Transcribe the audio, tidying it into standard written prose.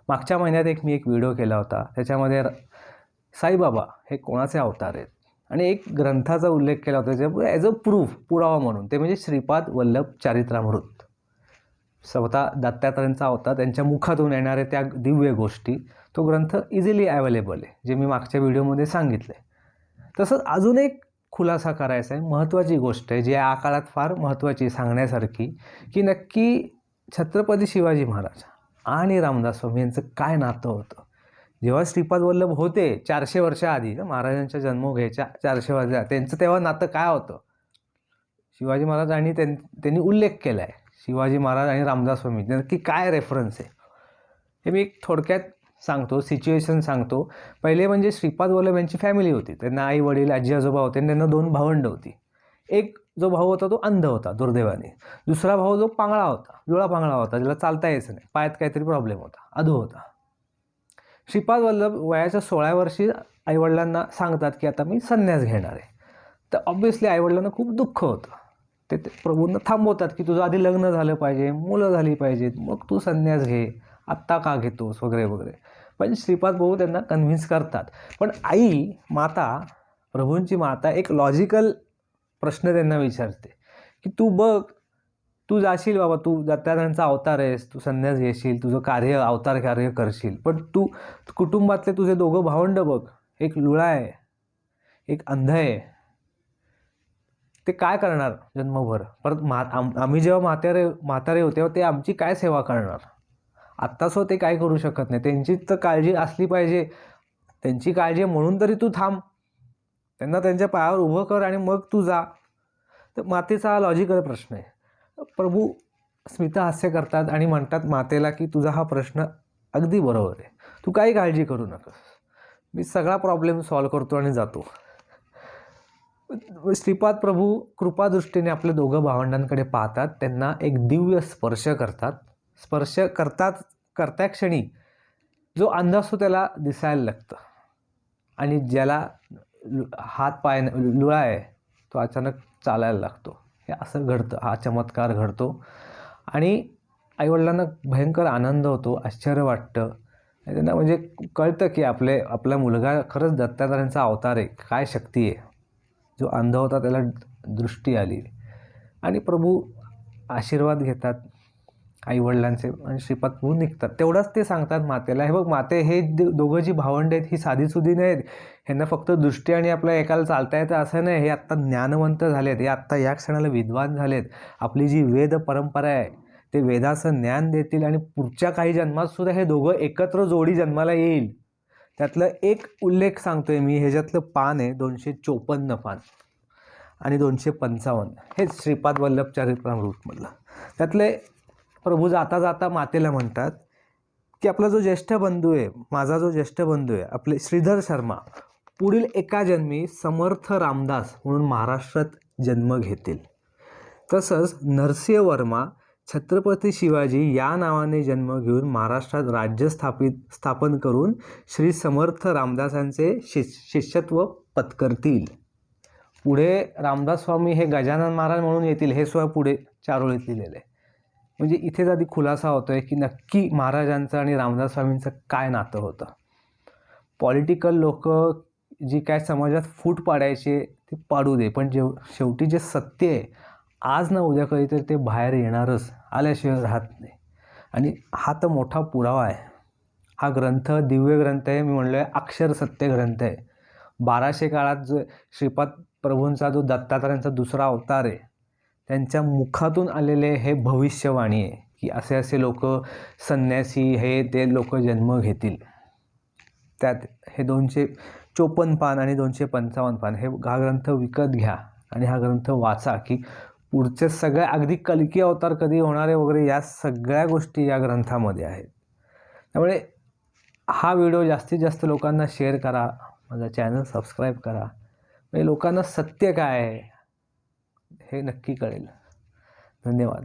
मागच्या महिन्यात मी एक व्हिडिओ केला होता, त्याच्यामध्ये साईबाबा हे कोणाचे अवतार आहेत आणि एक ग्रंथाचा उल्लेख केला होता त्याच्यामुळे ॲज अ प्रूफ, पुरावा म्हणून, ते म्हणजे श्रीपाद वल्लभ चरित्रामृत. स्वतः दत्तात्रयांचा अवतार, त्यांच्या मुखातून येणारे त्या दिव्य गोष्टी, तो ग्रंथ इझिली अवेलेबल आहे, जे मी मागच्या व्हिडिओमध्ये सांगितलं आहे. तसंच अजून एक खुलासा करायचा आहे, महत्त्वाची गोष्ट आहे जी या काळात फार महत्त्वाची सांगण्यासारखी, की नक्की छत्रपती शिवाजी महाराज आणि रामदास स्वामी यांचं काय नातं होतं. जेव्हा श्रीपाद वल्लभ होते 400 वर्षाआधी, महाराजांच्या जन्म घ्यायच्या 400 वर्षा, त्यांचं तेव्हा नातं काय होतं. शिवाजी महाराज आणि त्यांनी उल्लेख केला आहे, शिवाजी महाराज आणि रामदास स्वामी नक्की काय रेफरन्स आहे हे मी एक थोडक्यात सांगतो, सिच्युएशन सांगतो. पहिले म्हणजे श्रीपाद वल्लभ यांची फॅमिली होती, त्यांना आई वडील आजी आजोबा होते, त्यांना 2 भावंड होती. एक जो भाऊ होता तो अंध होता दुर्दैवाने, दुसरा भाऊ जो पांगळा होता, जुळा पांगळा होता, ज्याला चालता यायचं नाही, पायात काहीतरी प्रॉब्लेम होता, अधू होता. श्रीपाद वल्लभ वयाच्या 16 वर्षी आईवडिलांना सांगतात की आता मी संन्यास घेणार आहे. तर ऑब्व्हियसली आईवडिलांना खूप दुःख होतं. ते प्रभूंना थांबवतात की तुझं आधी लग्न झालं पाहिजे, मुलं झाली पाहिजेत, मग तू संन्यास घे, आत्ता का घेतोस वगैरे वगैरे. पण श्रीपाद भाऊ त्यांना कन्व्हिन्स करतात. पण आई, माता, प्रभूंची माता एक लॉजिकल प्रश्न त्यांना विचारते की तू बघ, तू जाशील बाबा, तू दत्तात्रयांचा अवतार आहेस, तू संन्यास घेशील, तुझं कार्य अवतार कार्य करशील, पण तू कुटुंबातले तुझे 2 भावंड बघ, एक लुळा आहे, एक अंध आहे, ते काय करणार जन्मभर. परत आम्ही जेव्हा म्हातारे होते तेव्हा ते आमची काय सेवा करणार. आत्ताच ते काय करू शकत नाही, त्यांची तर काळजी असली पाहिजे. त्यांची काळजी म्हणून तरी तू थांब, त्यांना त्यांच्या पायावर उभं कर आणि मग तू जा. तर मातेचा हा लॉजिकल प्रश्न आहे. प्रभू स्मितहास्य करतात आणि म्हणतात मातेला की तुझा हा प्रश्न अगदी बरोबर आहे, तू काही काळजी करू नकोस, मी सगळा प्रॉब्लेम सॉल्व करतो आणि जातो. श्रीपाद प्रभू कृपादृष्टीने आपल्या 2 भावंडांकडे पाहतात, त्यांना एक दिव्य स्पर्श करतात. स्पर्श करत्या क्षणी जो अंध असतो त्याला दिसायला लागतं आणि ज्याला हात पाय लुळा आहे तो अचानक चालायला लागतो. हे असं घडतं, हा चमत्कार घडतो आणि आईवडिलांना भयंकर आनंद होतो, आश्चर्य वाटतं. त्यांना म्हणजे कळतं की आपला मुलगा खरंच दत्तात्रयांचा अवतार आहे, काय शक्ती आहे. जो अंध होता त्याला दृष्टी आली आणि प्रभू आशीर्वाद घेतात आईवडिलांचे आणि श्रीपाद प्रभू निघतात. तेवढंच ते सांगतात मातेला, हे बघ माते, हे 2 जी भावंड आहेत ही साधीसुधी नाहीत, ह्यांना फक्त दृष्टी आणि आपल्या एकाला चालता येतं असं नाही, हे आत्ता ज्ञानवंत झालेत, हे आत्ता या क्षणाला विद्वान झालेत. आपली जी वेद परंपरा आहे ते वेदाचं ज्ञान देतील आणि पुढच्या काही जन्मातसुद्धा हे 2 एकत्र जोडी जन्माला येईल. त्यातलं एक उल्लेख सांगतोय मी, ह्याच्यातलं पान आहे 254 पान आणि 255, हेच श्रीपाद वल्लभ चरित्रामृतमधलं. त्यातले प्रभू जाता जाता मातेला म्हणतात की आपला जो ज्येष्ठ बंधू आहे, माझा जो ज्येष्ठ बंधू आहे, आपले श्रीधर शर्मा, पुढील एका जन्मी समर्थ रामदास म्हणून महाराष्ट्रात जन्म घेतील. तसंच नरसिंह वर्मा छत्रपती शिवाजी या नावाने जन्म घेऊन महाराष्ट्रात राज्य स्थापन करून श्री समर्थ रामदासांचे शिष्यत्व पत्करतील. पुढे रामदास स्वामी हे गजानन महाराज म्हणून येतील, हे सुद्धा पुढे चारोळीत लिहिलेलं आहे. म्हणजे इथेच आधी खुलासा होतोय की नक्की महाराजांचं आणि रामदास स्वामींचं काय नातं होतं. पॉलिटिकल लोक जी काय समाजात फूट पाडायचे ते पाडू दे, पण शेवटी जे सत्य आहे आज ना उद्या कधीतरी ते बाहेर येणारच, आल्याशिवाय राहत नाही. आणि हा तर मोठा पुरावा आहे. हा ग्रंथ दिव्य ग्रंथ आहे, मी म्हणलो आहे अक्षर सत्य ग्रंथ आहे. 1200 काळात जो श्रीपाद प्रभूंचा जो दत्तात्रयांचा दुसरा अवतार आहे त्यांच्या मुखातून आलेले हे भविष्यवाणी आहे की असे असे लोक संन्यासी हे ते लोक जन्म घेतील. त्यात हे 254 पान आणि 255 पान हा ग्रंथ विकत घ्या आणि हा ग्रंथ वाचा की पुढचे सगळे अगदी कल्की अवतार कधी होणारे वगैरे या सगळ्या गोष्टी या ग्रंथामध्ये आहेत. त्यामुळे हा व्हिडिओ जास्तीत जास्त लोकांना शेअर करा, माझा चॅनल सबस्क्राईब करा, म्हणजे लोकांना सत्य काय आहे हे नक्की कळेल. धन्यवाद.